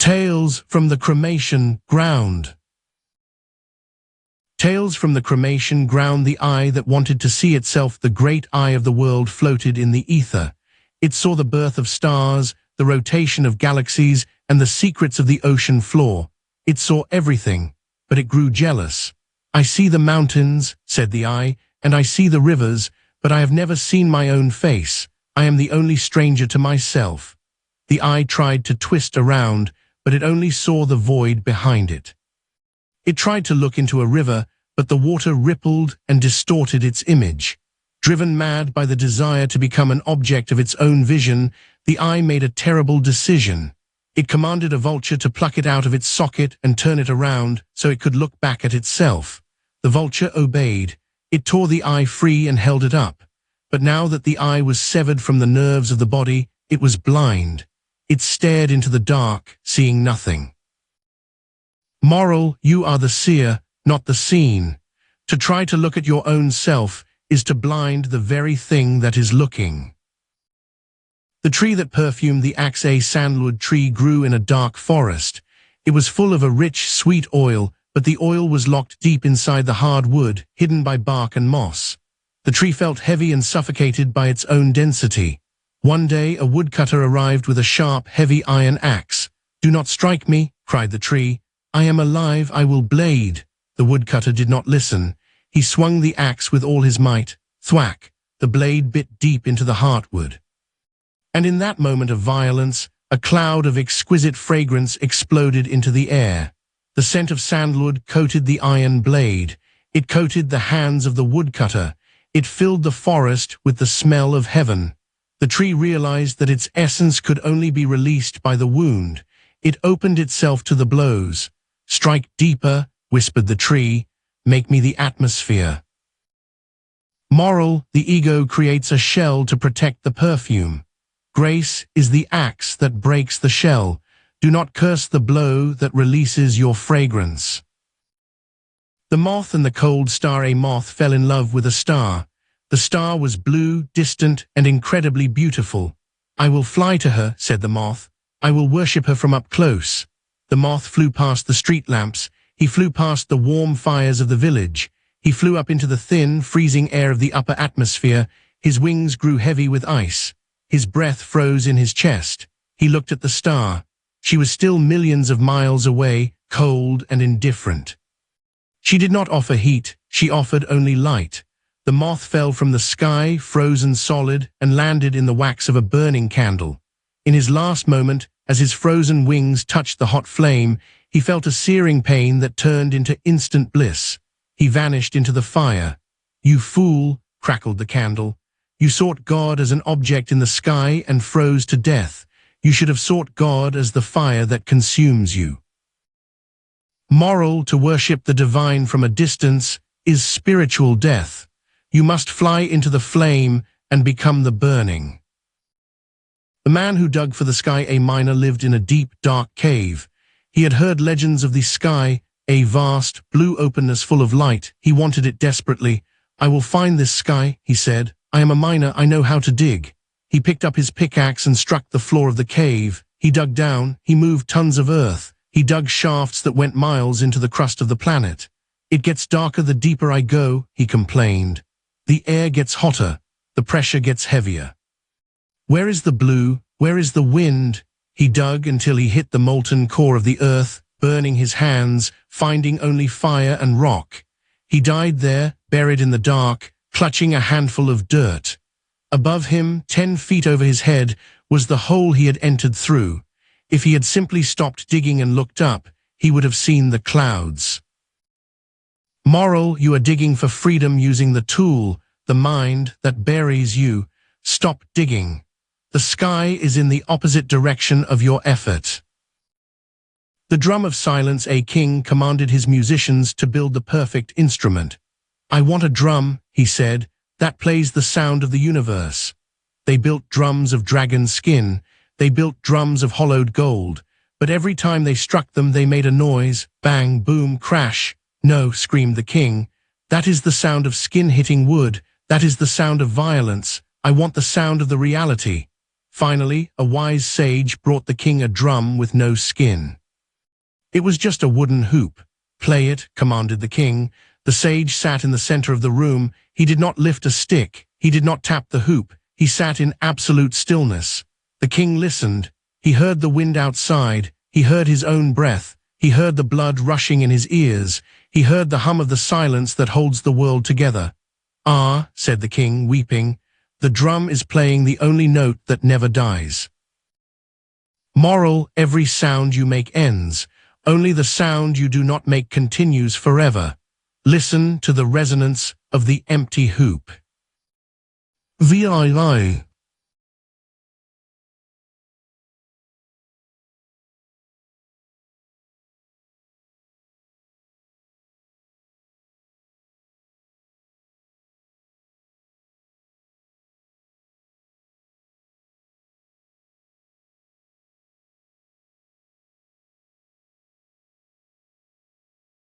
Tales from the Cremation Ground. Tales from the cremation ground. The eye that wanted to see itself, the great eye of the world, floated in the ether. It saw the birth of stars, the rotation of galaxies, and the secrets of the ocean floor. It saw everything, but it grew jealous. I see the mountains, said the eye, and I see the rivers, but I have never seen my own face. I am the only stranger to myself. The eye tried to twist around, but it only saw the void behind it. It tried to look into a river, but the water rippled and distorted its image. Driven mad by the desire to become an object of its own vision, the eye made a terrible decision. It commanded a vulture to pluck it out of its socket and turn it around so it could look back at itself. The vulture obeyed. It tore the eye free and held it up. But now that the eye was severed from the nerves of the body, it was blind. It stared into the dark, seeing nothing. Moral: you are the seer, not the seen. To try to look at your own self is to blind the very thing that is looking. The tree that perfumed the axe, a sandalwood tree, grew in a dark forest. It was full of a rich, sweet oil, but the oil was locked deep inside the hard wood, hidden by bark and moss. The tree felt heavy and suffocated by its own density. One day a woodcutter arrived with a sharp, heavy iron axe. "Do not strike me," cried the tree. "I am alive, I will blade." The woodcutter did not listen. He swung the axe with all his might. Thwack! The blade bit deep into the heartwood. And in that moment of violence, a cloud of exquisite fragrance exploded into the air. The scent of sandalwood coated the iron blade. It coated the hands of the woodcutter. It filled the forest with the smell of heaven. The tree realized that its essence could only be released by the wound. It opened itself to the blows. "Strike deeper," whispered the tree. "Make me the atmosphere." Moral: the ego creates a shell to protect the perfume. Grace is the axe that breaks the shell. Do not curse the blow that releases your fragrance. The moth and the cold star. A moth fell in love with a star. The star was blue, distant, and incredibly beautiful. "I will fly to her," said the moth. "I will worship her from up close." The moth flew past the street lamps. He flew past the warm fires of the village. He flew up into the thin, freezing air of the upper atmosphere. His wings grew heavy with ice. His breath froze in his chest. He looked at the star. She was still millions of miles away, cold and indifferent. She did not offer heat, she offered only light. The moth fell from the sky, frozen solid, and landed in the wax of a burning candle. In his last moment, as his frozen wings touched the hot flame, he felt a searing pain that turned into instant bliss. He vanished into the fire. "You fool," crackled the candle. "You sought God as an object in the sky and froze to death. You should have sought God as the fire that consumes you." Moral: to worship the divine from a distance is spiritual death. You must fly into the flame and become the burning. The man who dug for the sky. A miner lived in a deep, dark cave. He had heard legends of the sky, a vast, blue openness full of light. He wanted it desperately. "I will find this sky," he said. "I am a miner, I know how to dig." He picked up his pickaxe and struck the floor of the cave. He dug down, he moved tons of earth. He dug shafts that went miles into the crust of the planet. "It gets darker the deeper I go," he complained. "The air gets hotter, the pressure gets heavier. Where is the blue? Where is the wind?" He dug until he hit the molten core of the earth, burning his hands, finding only fire and rock. He died there, buried in the dark, clutching a handful of dirt. Above him, 10 feet over his head, was the hole he had entered through. If he had simply stopped digging and looked up, he would have seen the clouds. Moral: you are digging for freedom using the tool, the mind, that buries you. Stop digging. The sky is in the opposite direction of your effort. The drum of silence. A king commanded his musicians to build the perfect instrument. "I want a drum," he said, "that plays the sound of the universe." They built drums of dragon skin. They built drums of hollowed gold. But every time they struck them, they made a noise. Bang, boom, crash. "No," screamed the king. "That is the sound of skin hitting wood. That is the sound of violence. I want the sound of the reality." Finally, a wise sage brought the king a drum with no skin. It was just a wooden hoop. "Play it," commanded the king. The sage sat in the center of the room. He did not lift a stick. He did not tap the hoop. He sat in absolute stillness. The king listened. He heard the wind outside. He heard his own breath. He heard the blood rushing in his ears. He heard the hum of the silence that holds the world together. "Ah," said the king, weeping, "the drum is playing the only note that never dies." Moral: every sound you make ends. Only the sound you do not make continues forever. Listen to the resonance of the empty hoop. VII